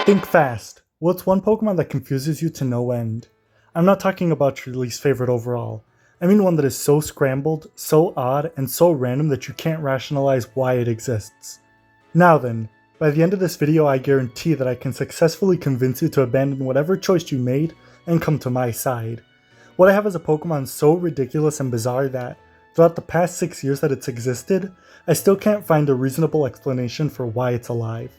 Think fast. What's one Pokemon that confuses you to no end? I'm not talking about your least favorite overall. I mean one that is so scrambled, so odd, and so random that you can't rationalize why it exists. Now then, by the end of this video I guarantee that I can successfully convince you to abandon whatever choice you made and come to my side. What I have is a Pokemon so ridiculous and bizarre that, throughout the past 6 years that it's existed, I still can't find a reasonable explanation for why it's alive.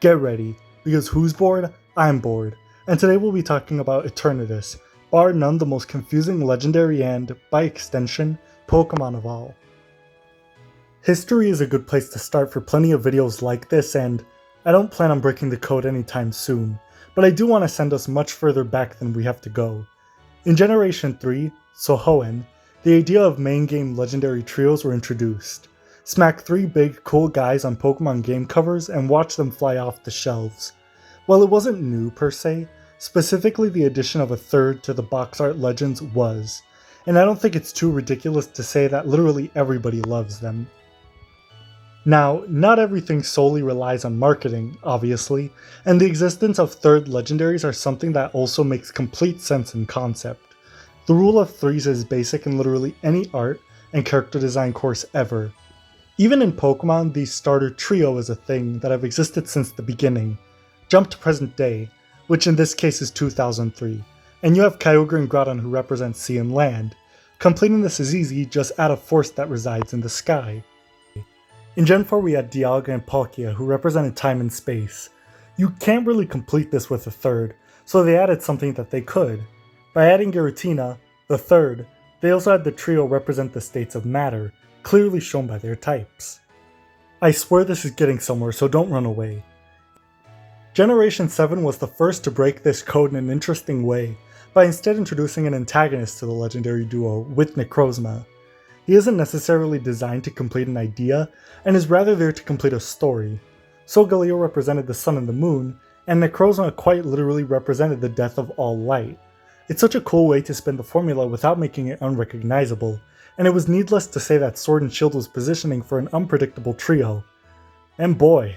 Get ready, because who's bored? I'm bored. And today we'll be talking about Eternatus, bar none the most confusing legendary and, by extension, Pokemon of all. History is a good place to start for plenty of videos like this, and I don't plan on breaking the code anytime soon, but I do want to send us much further back than we have to go. In Generation 3, Sohoen, the idea of main game legendary trios were introduced. Smack 3 big cool guys on Pokemon game covers and watch them fly off the shelves. While it wasn't new per se, specifically the addition of a third to the box art legends was, and I don't think it's too ridiculous to say that literally everybody loves them. Now, not everything solely relies on marketing, obviously, and the existence of third legendaries are something that also makes complete sense in concept. The rule of threes is basic in literally any art and character design course ever. Even in Pokemon, the starter trio is a thing that have existed since the beginning. Jump to present day, which in this case is 2003, and you have Kyogre and Groudon who represent sea and land. Completing this is easy, just add a force that resides in the sky. In Gen 4 we had Dialga and Palkia who represented time and space. You can't really complete this with a third, so they added something that they could. By adding Giratina, the third, they also had the trio represent the states of matter, clearly shown by their types. I swear this is getting somewhere, so don't run away. Generation 7 was the first to break this code in an interesting way, by instead introducing an antagonist to the legendary duo with Necrozma. He isn't necessarily designed to complete an idea, and is rather there to complete a story. Solgaleo represented the sun and the moon, and Necrozma quite literally represented the death of all light. It's such a cool way to spin the formula without making it unrecognizable, and it was needless to say that Sword and Shield was positioning for an unpredictable trio. And boy,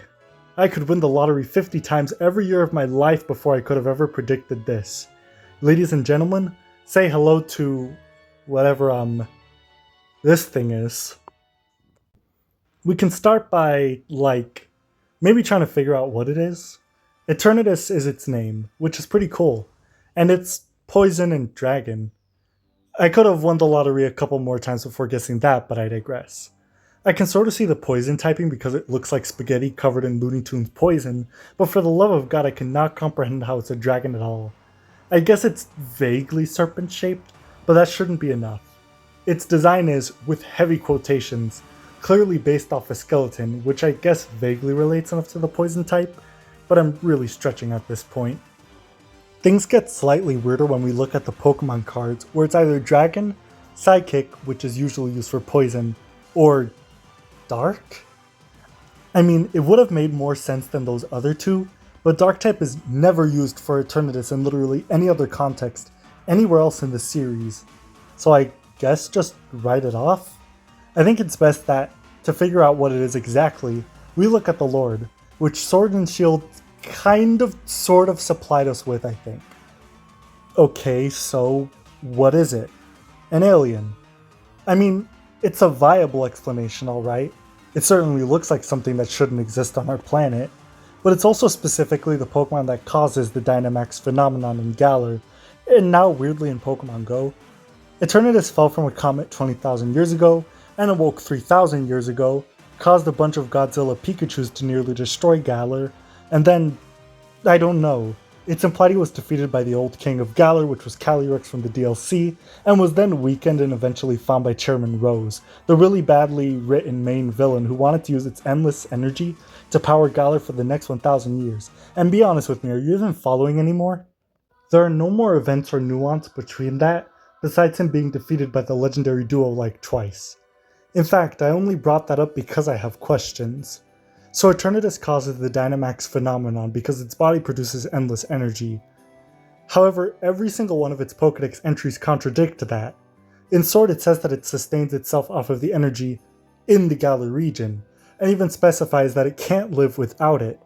I could win the lottery 50 times every year of my life before I could have ever predicted this. Ladies and gentlemen, say hello to whatever this thing is. We can start by, maybe trying to figure out what it is. Eternatus is its name, which is pretty cool, and it's poison and dragon. I could have won the lottery a couple more times before guessing that, but I digress. I can sort of see the poison typing because it looks like spaghetti covered in Looney Tunes poison, but for the love of God I cannot comprehend how it's a dragon at all. I guess it's vaguely serpent-shaped, but that shouldn't be enough. Its design is, with heavy quotations, clearly based off a skeleton, which I guess vaguely relates enough to the poison type, but I'm really stretching at this point. Things get slightly weirder when we look at the Pokemon cards, where it's either Dragon, Psychic, which is usually used for poison, or Dark? I mean, it would have made more sense than those other two, but Dark type is never used for Eternatus in literally any other context, anywhere else in the series. So I guess just write it off? I think it's best that, to figure out what it is exactly, we look at the Lord, which Sword and Shield sort of supplied us with, I think. Okay, so what is it? An alien. I mean, it's a viable explanation, alright. It certainly looks like something that shouldn't exist on our planet, but it's also specifically the Pokemon that causes the Dynamax phenomenon in Galar, and now weirdly in Pokemon Go. Eternatus fell from a comet 20,000 years ago, and awoke 3,000 years ago, caused a bunch of Godzilla Pikachus to nearly destroy Galar, and then, I don't know. It's implied he was defeated by the old king of Galar, which was Calyrex from the DLC, and was then weakened and eventually found by Chairman Rose, the really badly written main villain who wanted to use its endless energy to power Galar for the next 1,000 years. And be honest with me, are you even following anymore? There are no more events or nuance between that, besides him being defeated by the legendary duo like twice. In fact, I only brought that up because I have questions. So Eternatus causes the Dynamax phenomenon because its body produces endless energy. However, every single one of its Pokédex entries contradict that. In Sword it says that it sustains itself off of the energy in the Galar region, and even specifies that it can't live without it.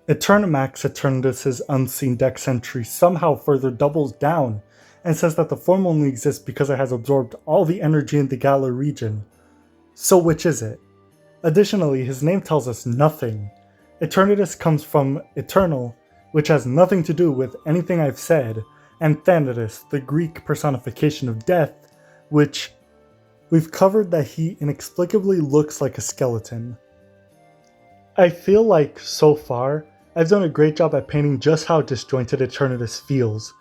Eternimax Eternatus' unseen dex entry somehow further doubles down and says that the form only exists because it has absorbed all the energy in the Galar region. So which is it? Additionally, his name tells us nothing. Eternatus comes from eternal, which has nothing to do with anything I've said, and Thanatos, the Greek personification of death, which we've covered that he inexplicably looks like a skeleton. I feel like, so far, I've done a great job at painting just how disjointed Eternatus feels.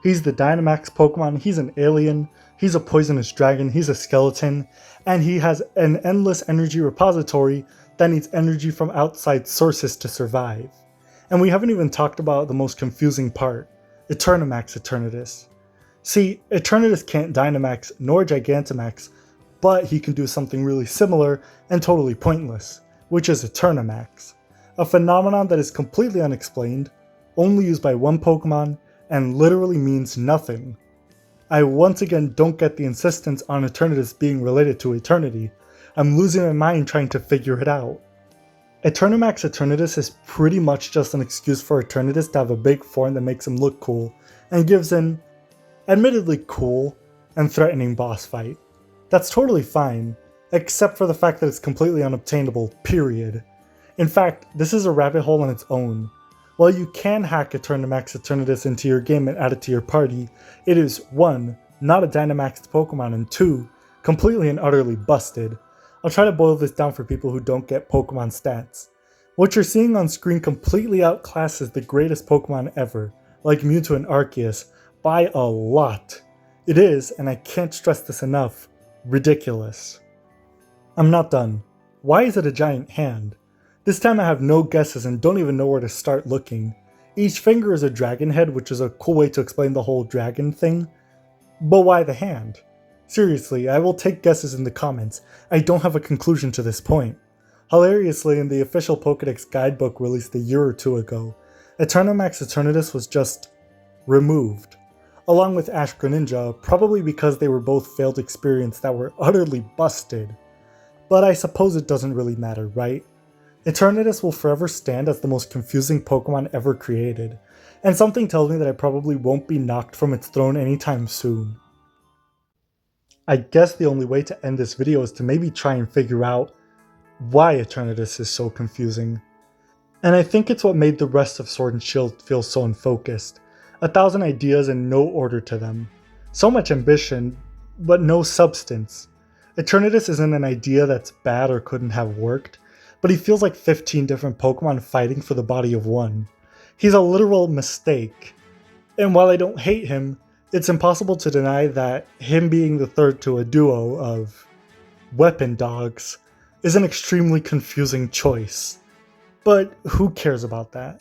He's the Dynamax Pokemon, he's an alien, he's a poisonous dragon, he's a skeleton, and he has an endless energy repository that needs energy from outside sources to survive. And we haven't even talked about the most confusing part, Eternamax Eternatus. See, Eternatus can't Dynamax nor Gigantamax, but he can do something really similar and totally pointless, which is Eternamax, a phenomenon that is completely unexplained, only used by one Pokemon, and literally means nothing. I once again don't get the insistence on Eternatus being related to eternity. I'm losing my mind trying to figure it out. Eternamax Eternatus is pretty much just an excuse for Eternatus to have a big form that makes him look cool, and gives an admittedly cool and threatening boss fight. That's totally fine, except for the fact that it's completely unobtainable, period. In fact, this is a rabbit hole on its own. While you can hack Eternamax Eternatus into your game and add it to your party, it is 1. Not a Dynamaxed Pokemon, and 2. Completely and utterly busted. I'll try to boil this down for people who don't get Pokemon stats. What you're seeing on screen completely outclasses the greatest Pokemon ever, like Mewtwo and Arceus, by a lot. It is, and I can't stress this enough, ridiculous. I'm not done. Why is it a giant hand? This time I have no guesses and don't even know where to start looking. Each finger is a dragon head, which is a cool way to explain the whole dragon thing. But why the hand? Seriously, I will take guesses in the comments. I don't have a conclusion to this point. Hilariously, in the official Pokédex guidebook released a year or two ago, Eternamax Eternatus was just removed, along with Ash Greninja, probably because they were both failed experiments that were utterly busted. But I suppose it doesn't really matter, right? Eternatus will forever stand as the most confusing Pokemon ever created, and something tells me that I probably won't be knocked from its throne anytime soon. I guess the only way to end this video is to maybe try and figure out why Eternatus is so confusing. And I think it's what made the rest of Sword and Shield feel so unfocused. 1,000 ideas and no order to them. So much ambition, but no substance. Eternatus isn't an idea that's bad or couldn't have worked, but he feels like 15 different Pokemon fighting for the body of one. He's a literal mistake. And while I don't hate him, it's impossible to deny that him being the third to a duo of weapon dogs is an extremely confusing choice. But who cares about that?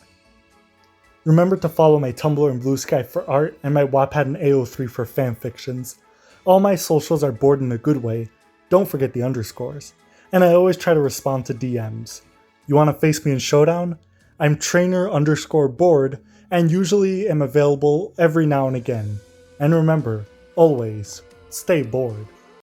Remember to follow my Tumblr and Blue Sky for art and my Wattpad and AO3 for fanfictions. All my socials are bored in a good way. Don't forget the underscores. And I always try to respond to DMs. You want to face me in Showdown? I'm trainer_bored and usually am available every now and again. And remember, always, stay bored.